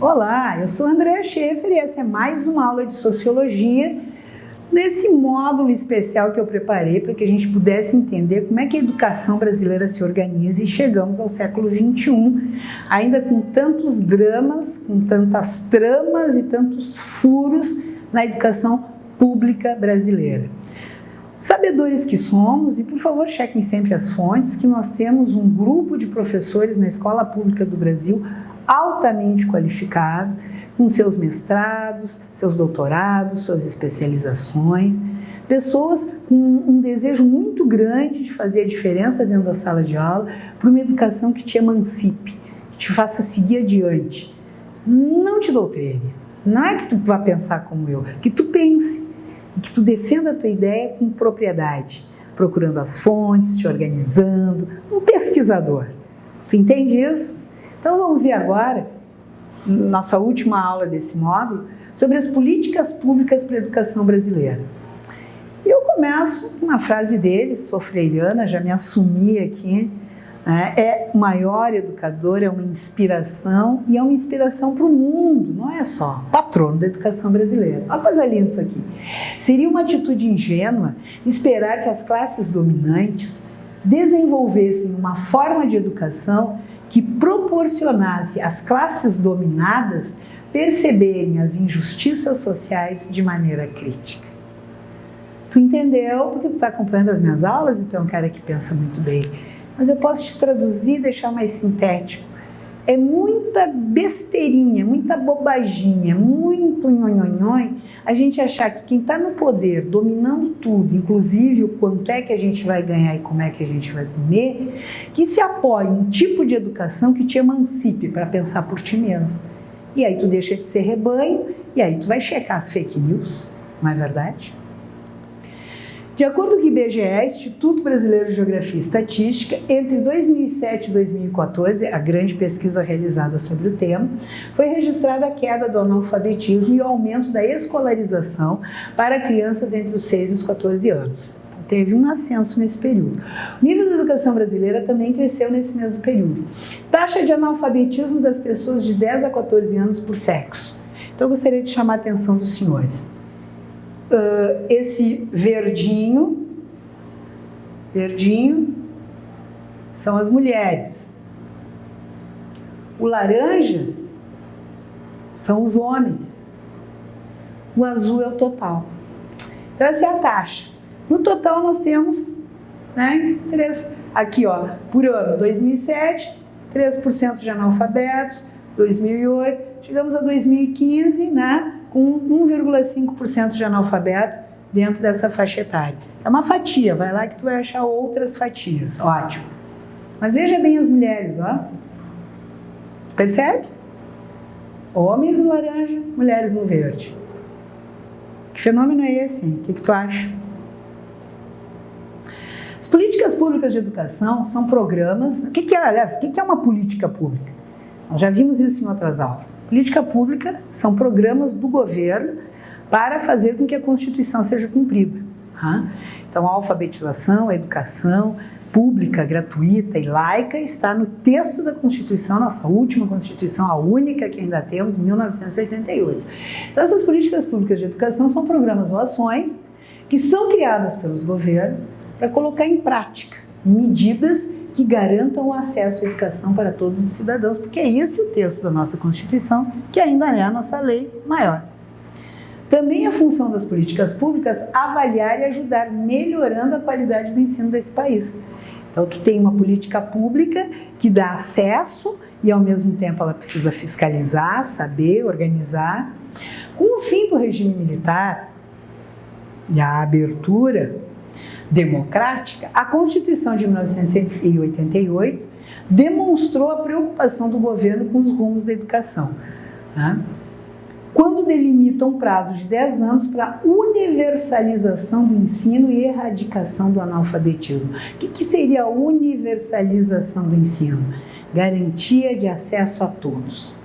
Olá, eu sou Andréa Schaefer e essa é mais uma aula de Sociologia nesse módulo especial que eu preparei para que a gente pudesse entender como é que a educação brasileira se organiza e chegamos ao século XXI, ainda com tantos dramas, com tantas tramas e tantos furos na educação pública brasileira. Sabedores que somos, e por favor chequem sempre as fontes, que nós temos um grupo de professores na Escola Pública do Brasil altamente qualificado, com seus mestrados, seus doutorados, suas especializações, pessoas com um desejo muito grande de fazer a diferença dentro da sala de aula para uma educação que te emancipe, que te faça seguir adiante. Não te doutrine, não é que tu vá pensar como eu, que tu pense e que tu defenda a tua ideia com propriedade, procurando as fontes, te organizando, um pesquisador. Tu entende isso? Então vamos ver agora, nossa última aula desse módulo, sobre as políticas públicas para a educação brasileira. E eu começo com uma frase dele, sou freiriana, já me assumi aqui, é o maior educador, é uma inspiração e é uma inspiração para o mundo, não é só patrono da educação brasileira. Olha que coisa linda isso aqui. Seria uma atitude ingênua esperar que as classes dominantes desenvolvessem uma forma de educação que proporcionasse às classes dominadas perceberem as injustiças sociais de maneira crítica. Tu entendeu? Porque tu está acompanhando as minhas aulas e tu é um cara que pensa muito bem. Mas eu posso te traduzir e deixar mais sintético. É muita besteirinha, muita bobaginha, muito nhonhonhon, a gente achar que quem está no poder, dominando tudo, inclusive o quanto é que a gente vai ganhar e como é que a gente vai comer, que se apoie em um tipo de educação que te emancipe para pensar por ti mesmo. E aí tu deixa de ser rebanho e aí tu vai checar as fake news, não é verdade? De acordo com o IBGE, Instituto Brasileiro de Geografia e Estatística, entre 2007 e 2014, a grande pesquisa realizada sobre o tema, foi registrada a queda do analfabetismo e o aumento da escolarização para crianças entre os 6 e os 14 anos. Teve um ascenso nesse período. O nível da educação brasileira também cresceu nesse mesmo período. Taxa de analfabetismo das pessoas de 10 a 14 anos por sexo. Então eu gostaria de chamar a atenção dos senhores. Esse verdinho são as mulheres. O laranja são os homens. O azul é o total. Então essa é a taxa. No total nós temos, aqui ó, por ano, 2007, 3% de analfabetos, 2008, chegamos a 2015, com 1,5% de analfabetos dentro dessa faixa etária. É uma fatia, vai lá que tu vai achar outras fatias, ótimo. Mas veja bem as mulheres, ó. Percebe? Homens no laranja, mulheres no verde. Que fenômeno é esse? O que tu acha? As políticas públicas de educação são programas... O que é uma política pública? Nós já vimos isso em outras aulas. Política pública são programas do governo para fazer com que a Constituição seja cumprida. Então, a alfabetização, a educação pública, gratuita e laica está no texto da Constituição, nossa última Constituição, a única que ainda temos, 1988. Então, essas políticas públicas de educação são programas ou ações que são criadas pelos governos para colocar em prática medidas que garantam o acesso à educação para todos os cidadãos, porque é esse o texto da nossa Constituição, que ainda é a nossa lei maior. Também a função das políticas públicas avaliar e ajudar melhorando a qualidade do ensino desse país. Então, tu tem uma política pública que dá acesso e, ao mesmo tempo, ela precisa fiscalizar, saber, organizar. Com o fim do regime militar e a abertura democrática, a Constituição de 1988 demonstrou a preocupação do governo com os rumos da educação, quando delimita um prazo de 10 anos para universalização do ensino e erradicação do analfabetismo. O que seria a universalização do ensino? Garantia de acesso a todos.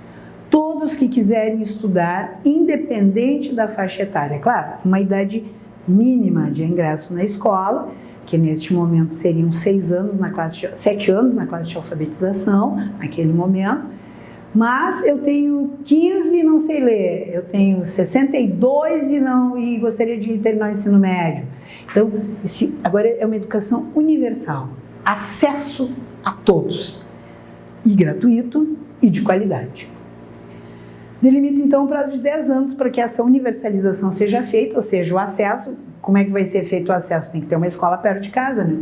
Todos que quiserem estudar, independente da faixa etária. Claro, uma idade mínima de ingresso na escola, que neste momento seriam 7 anos na classe de alfabetização, naquele momento, mas eu tenho 15 e não sei ler, eu tenho 62 e gostaria de terminar o ensino médio. Então, agora é uma educação universal, acesso a todos, e gratuito e de qualidade. Delimita então um prazo de 10 anos para que essa universalização seja feita, ou seja, o acesso. Como é que vai ser feito o acesso? Tem que ter uma escola perto de casa, né?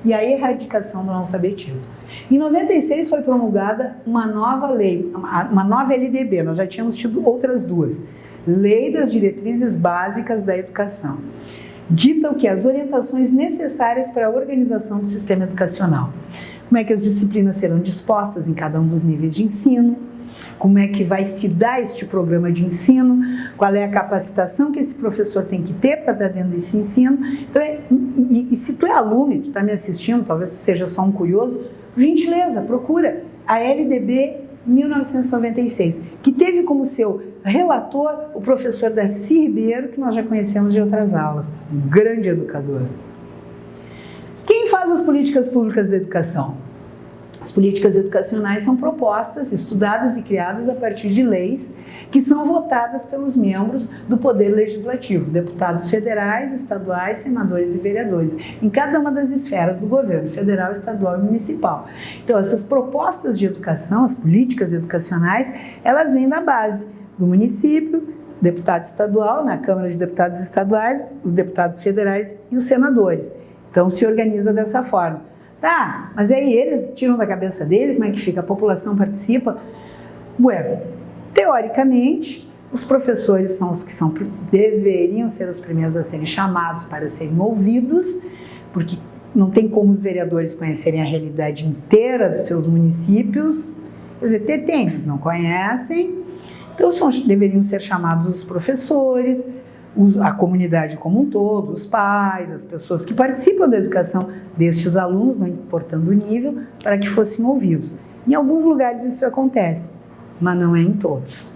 E a erradicação do analfabetismo. Em 96 foi promulgada uma nova lei, uma nova LDB, nós já tínhamos tido outras duas. Lei das Diretrizes Básicas da Educação. Dita o que? As orientações necessárias para a organização do sistema educacional. Como é que as disciplinas serão dispostas em cada um dos níveis de ensino, como é que vai se dar este programa de ensino, qual é a capacitação que esse professor tem que ter para estar dentro desse ensino. Então, e se tu é aluno e tu está me assistindo, talvez tu seja só um curioso, gentileza, procura a LDB 1996, que teve como seu relator o professor Darcy Ribeiro, que nós já conhecemos de outras aulas, um grande educador. Quem faz as políticas públicas da educação? As políticas educacionais são propostas, estudadas e criadas a partir de leis que são votadas pelos membros do Poder Legislativo, deputados federais, estaduais, senadores e vereadores, em cada uma das esferas do governo, federal, estadual e municipal. Então, essas propostas de educação, as políticas educacionais, elas vêm da base do município, deputado estadual, na Câmara de Deputados Estaduais, os deputados federais e os senadores. Então, se organiza dessa forma. Tá, mas aí eles tiram da cabeça deles, como é que fica? A população participa? Bueno, teoricamente, os professores são os que deveriam ser os primeiros a serem chamados para serem ouvidos, porque não tem como os vereadores conhecerem a realidade inteira dos seus municípios. Quer dizer, tem, eles não conhecem. Então, deveriam ser chamados os professores, a comunidade como um todo, os pais, as pessoas que participam da educação destes alunos, não importando o nível, para que fossem ouvidos. Em alguns lugares isso acontece, mas não é em todos.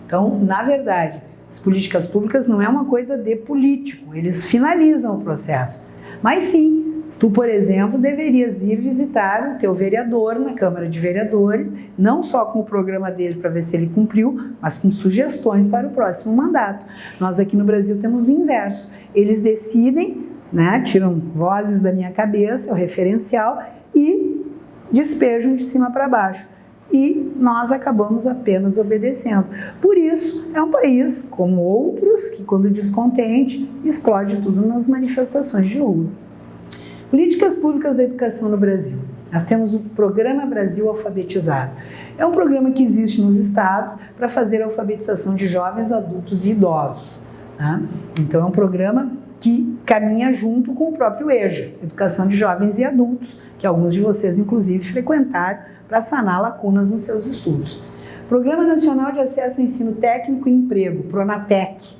Então, na verdade, as políticas públicas não é uma coisa de político, eles finalizam o processo. Mas sim, tu, por exemplo, deverias ir visitar o teu vereador na Câmara de Vereadores, não só com o programa dele para ver se ele cumpriu, mas com sugestões para o próximo mandato. Nós aqui no Brasil temos o inverso. Eles decidem, né, tiram vozes da minha cabeça, o referencial, e despejam de cima para baixo. E nós acabamos apenas obedecendo. Por isso, é um país, como outros, que quando descontente, explode tudo nas manifestações de rua. Políticas públicas da educação no Brasil. Nós temos o Programa Brasil Alfabetizado. É um programa que existe nos estados para fazer a alfabetização de jovens, adultos e idosos. Tá? Então, é um programa que caminha junto com o próprio EJA, Educação de Jovens e Adultos, que alguns de vocês, inclusive, frequentaram para sanar lacunas nos seus estudos. Programa Nacional de Acesso ao Ensino Técnico e Emprego, Pronatec.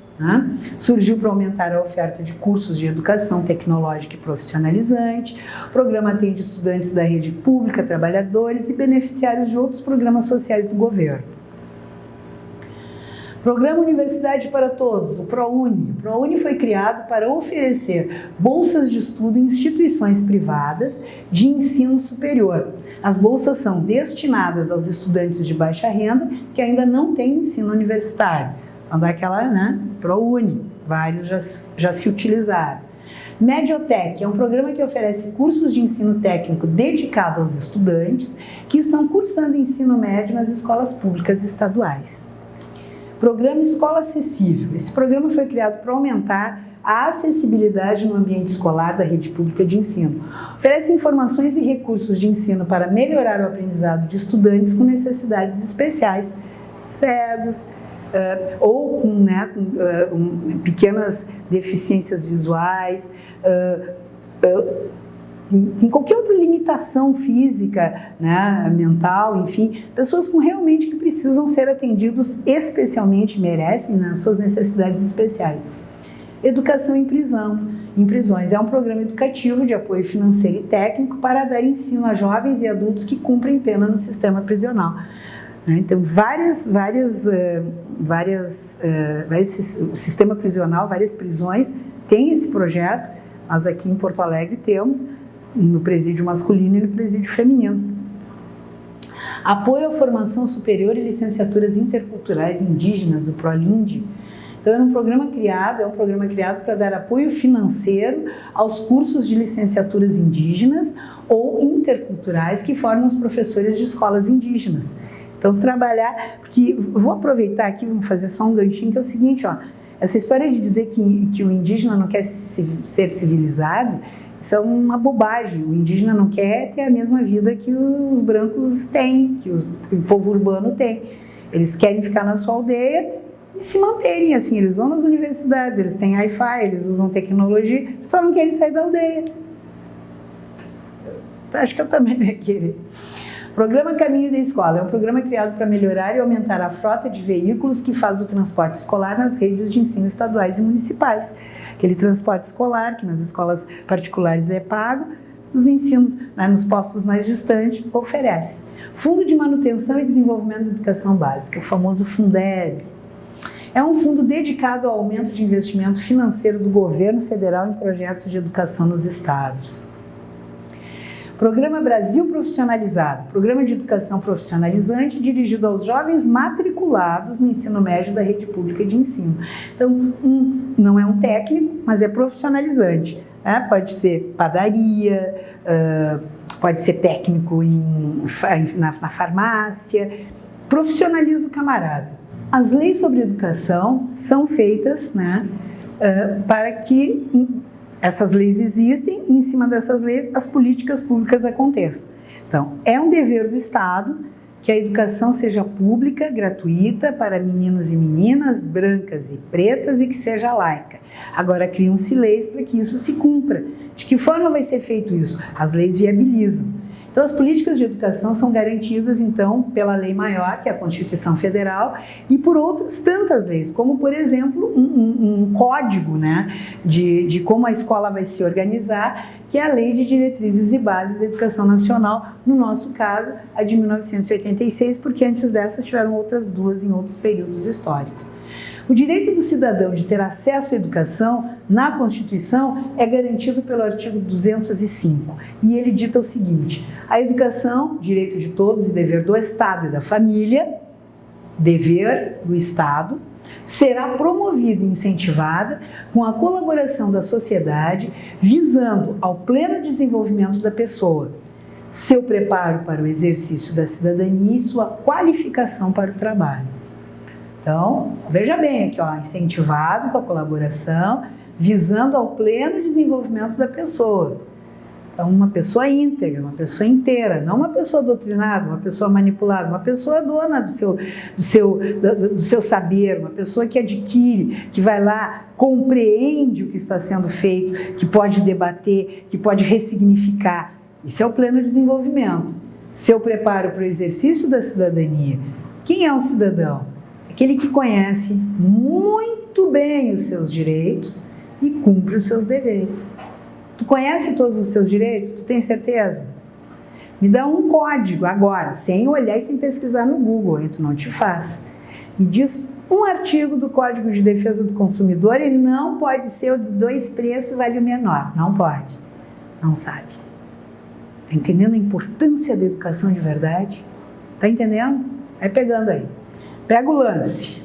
Surgiu para aumentar a oferta de cursos de educação tecnológica e profissionalizante. O programa atende estudantes da rede pública, trabalhadores e beneficiários de outros programas sociais do governo. Programa Universidade para Todos, o ProUni. O ProUni foi criado para oferecer bolsas de estudo em instituições privadas de ensino superior. As bolsas são destinadas aos estudantes de baixa renda que ainda não têm ensino universitário. Então, daquela, né, ProUni, vários já se utilizaram. Mediotech é um programa que oferece cursos de ensino técnico dedicado aos estudantes que estão cursando ensino médio nas escolas públicas estaduais. Programa Escola Acessível. Esse programa foi criado para aumentar a acessibilidade no ambiente escolar da rede pública de ensino. Oferece informações e recursos de ensino para melhorar o aprendizado de estudantes com necessidades especiais, cegos, ou com pequenas deficiências visuais, em qualquer outra limitação física, né, mental, enfim, pessoas com realmente que precisam ser atendidos especialmente, merecem, nas suas necessidades especiais. Educação em prisões. É um programa educativo de apoio financeiro e técnico para dar ensino a jovens e adultos que cumprem pena no sistema prisional. Então, o sistema prisional, várias prisões têm esse projeto. Nós aqui em Porto Alegre temos no presídio masculino e no presídio feminino. Apoio à formação superior e licenciaturas interculturais indígenas, do ProLIND. Então, é um programa criado para dar apoio financeiro aos cursos de licenciaturas indígenas ou interculturais que formam os professores de escolas indígenas. Então, trabalhar, porque vou aproveitar aqui, vamos fazer só um ganchinho, que é o seguinte, ó, essa história de dizer que o indígena não quer ser civilizado, isso é uma bobagem. O indígena não quer ter a mesma vida que os brancos têm, que o povo urbano tem. Eles querem ficar na sua aldeia e se manterem assim. Eles vão nas universidades, eles têm Wi-Fi, eles usam tecnologia, só não querem sair da aldeia. Acho que eu também não ia querer. Programa Caminho da Escola é um programa criado para melhorar e aumentar a frota de veículos que faz o transporte escolar nas redes de ensino estaduais e municipais. Aquele transporte escolar que nas escolas particulares é pago, nos ensinos, nos postos mais distantes, oferece. Fundo de Manutenção e Desenvolvimento da Educação Básica, o famoso Fundeb. É um fundo dedicado ao aumento de investimento financeiro do governo federal em projetos de educação nos estados. Programa Brasil Profissionalizado, programa de educação profissionalizante dirigido aos jovens matriculados no ensino médio da rede pública de ensino. Então, não é um técnico, mas é profissionalizante. Né? Pode ser padaria, pode ser técnico na farmácia, profissionaliza o camarada. As leis sobre educação são feitas, né, para que essas leis existem e, em cima dessas leis, as políticas públicas aconteçam. Então, é um dever do Estado que a educação seja pública, gratuita, para meninos e meninas, brancas e pretas, e que seja laica. Agora, criam-se leis para que isso se cumpra. De que forma vai ser feito isso? As leis viabilizam. Então, as políticas de educação são garantidas, então, pela lei maior, que é a Constituição Federal, e por outras tantas leis, como, por exemplo, um código, né, de como a escola vai se organizar, que é a Lei de Diretrizes e Bases da Educação Nacional, no nosso caso, a de 1986, porque antes dessas tiveram outras duas em outros períodos históricos. O direito do cidadão de ter acesso à educação na Constituição é garantido pelo artigo 205 e ele dita o seguinte: a educação, direito de todos e dever do Estado e da família, dever do Estado, será promovida e incentivada com a colaboração da sociedade, visando ao pleno desenvolvimento da pessoa, seu preparo para o exercício da cidadania e sua qualificação para o trabalho. Então, veja bem aqui, ó, incentivado com a colaboração, visando ao pleno desenvolvimento da pessoa. Então, uma pessoa íntegra, uma pessoa inteira, não uma pessoa doutrinada, uma pessoa manipulada, uma pessoa dona do seu saber, uma pessoa que adquire, que vai lá, compreende o que está sendo feito, que pode debater, que pode ressignificar. Isso é o pleno desenvolvimento. Seu preparo para o exercício da cidadania. Quem é um cidadão? Aquele que conhece muito bem os seus direitos e cumpre os seus deveres. Tu conhece todos os teus direitos? Tu tem certeza? Me dá um código agora, sem olhar e sem pesquisar no Google, aí tu não te faz. Me diz um artigo do Código de Defesa do Consumidor, ele não pode ser o de 2 preços vale o menor. Não pode. Não sabe. Tá entendendo a importância da educação de verdade? Tá entendendo? Vai pegando aí. Pega o lance.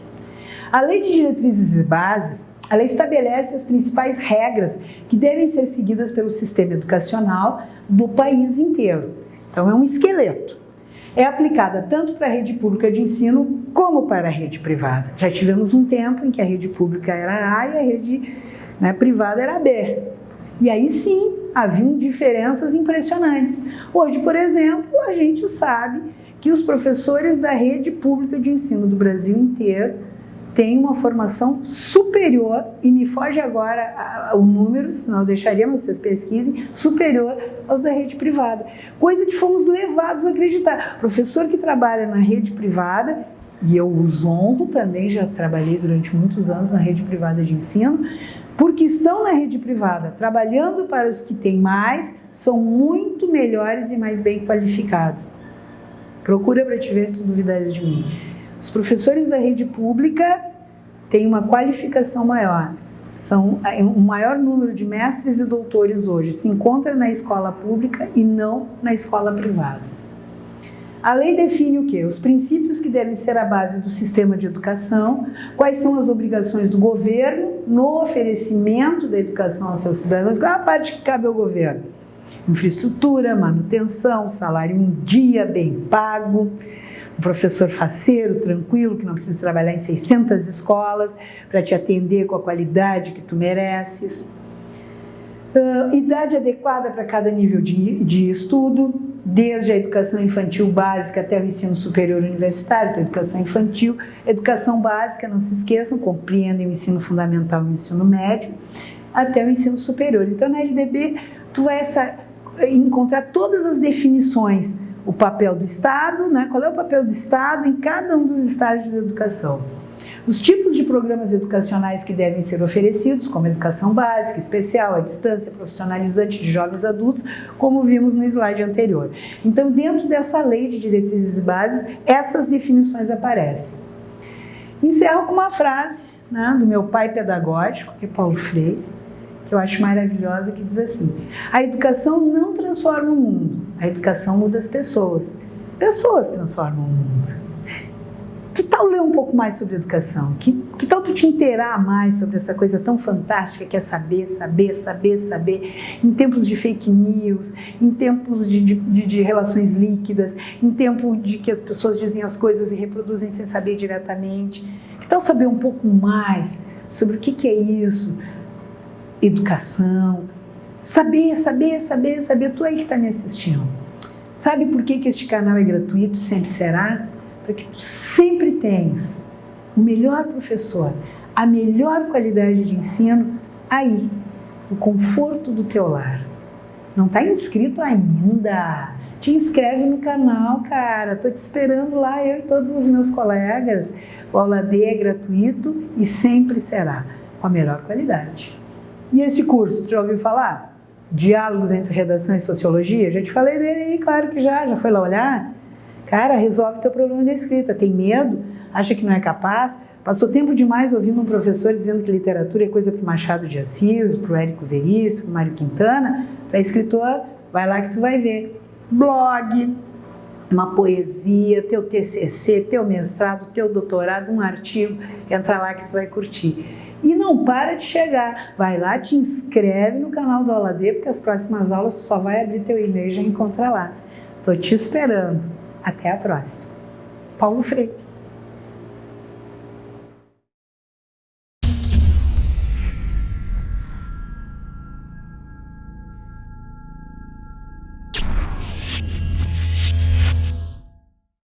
A Lei de Diretrizes e Bases, ela estabelece as principais regras que devem ser seguidas pelo sistema educacional do país inteiro. Então, é um esqueleto. É aplicada tanto para a rede pública de ensino como para a rede privada. Já tivemos um tempo em que a rede pública era A e a rede privada era B. E aí sim, haviam diferenças impressionantes. Hoje, por exemplo, a gente sabe que os professores da rede pública de ensino do Brasil inteiro têm uma formação superior, e me foge agora o número, senão eu deixaria, mas vocês pesquisem, superior aos da rede privada. Coisa que fomos levados a acreditar. O professor que trabalha na rede privada, e eu os honro também, já trabalhei durante muitos anos na rede privada de ensino, porque estão na rede privada, trabalhando para os que têm mais, são muito melhores e mais bem qualificados. Procura para te ver se tu duvidares de mim. Os professores da rede pública têm uma qualificação maior. Um maior número de mestres e doutores hoje se encontra na escola pública e não na escola privada. A lei define o quê? Os princípios que devem ser a base do sistema de educação, quais são as obrigações do governo no oferecimento da educação aos seus cidadãos, qual é a parte que cabe ao governo? Infraestrutura, manutenção, salário em dia, bem pago, um professor faceiro, tranquilo, que não precisa trabalhar em 600 escolas para te atender com a qualidade que tu mereces. Idade adequada para cada nível de estudo, desde a educação infantil básica até o ensino superior universitário, então educação infantil, educação básica, não se esqueçam, compreendem o ensino fundamental e o ensino médio, até o ensino superior. Então na LDB tu vai encontrar todas as definições, o papel do Estado, né? Qual é o papel do Estado em cada um dos estágios da educação. Os tipos de programas educacionais que devem ser oferecidos, como educação básica, especial, à distância, profissionalizante de jovens adultos, como vimos no slide anterior. Então, dentro dessa lei de diretrizes e bases, essas definições aparecem. Encerro com uma frase, né, do meu pai pedagógico, que é Paulo Freire, que eu acho maravilhosa, que diz assim: a educação não transforma o mundo, a educação muda as pessoas. Pessoas transformam o mundo. Que tal ler um pouco mais sobre educação? Que tal tu te inteirar mais sobre essa coisa tão fantástica que é saber, saber, saber, saber, em tempos de fake news, em tempos de relações líquidas, em tempo de que as pessoas dizem as coisas e reproduzem sem saber diretamente. Que tal saber um pouco mais sobre o que é isso? Educação. Saber, saber, saber, saber. Tu aí que está me assistindo. Sabe por que este canal é gratuito, sempre será? Para que tu sempre tenhas o melhor professor, a melhor qualidade de ensino aí, no conforto do teu lar. Não está inscrito ainda? Te inscreve no canal, cara. Estou te esperando lá, eu e todos os meus colegas. O Aula D é gratuito e sempre será com a melhor qualidade. E esse curso, tu já ouviu falar? Diálogos entre Redação e Sociologia? Já te falei dele aí, claro que já foi lá olhar? Cara, resolve teu problema da escrita. Tem medo? Acha que não é capaz? Passou tempo demais ouvindo um professor dizendo que literatura é coisa para o Machado de Assis, para o Érico Veríssimo, para o Mário Quintana. Para escritor, vai lá que tu vai ver. Blog, uma poesia, teu TCC, teu mestrado, teu doutorado, um artigo. Entra lá que tu vai curtir. E não para de chegar. Vai lá, te inscreve no canal do Aula D, porque as próximas aulas tu só vai abrir teu e-mail e já encontra lá. Estou te esperando. Até a próxima. Paulo Freire.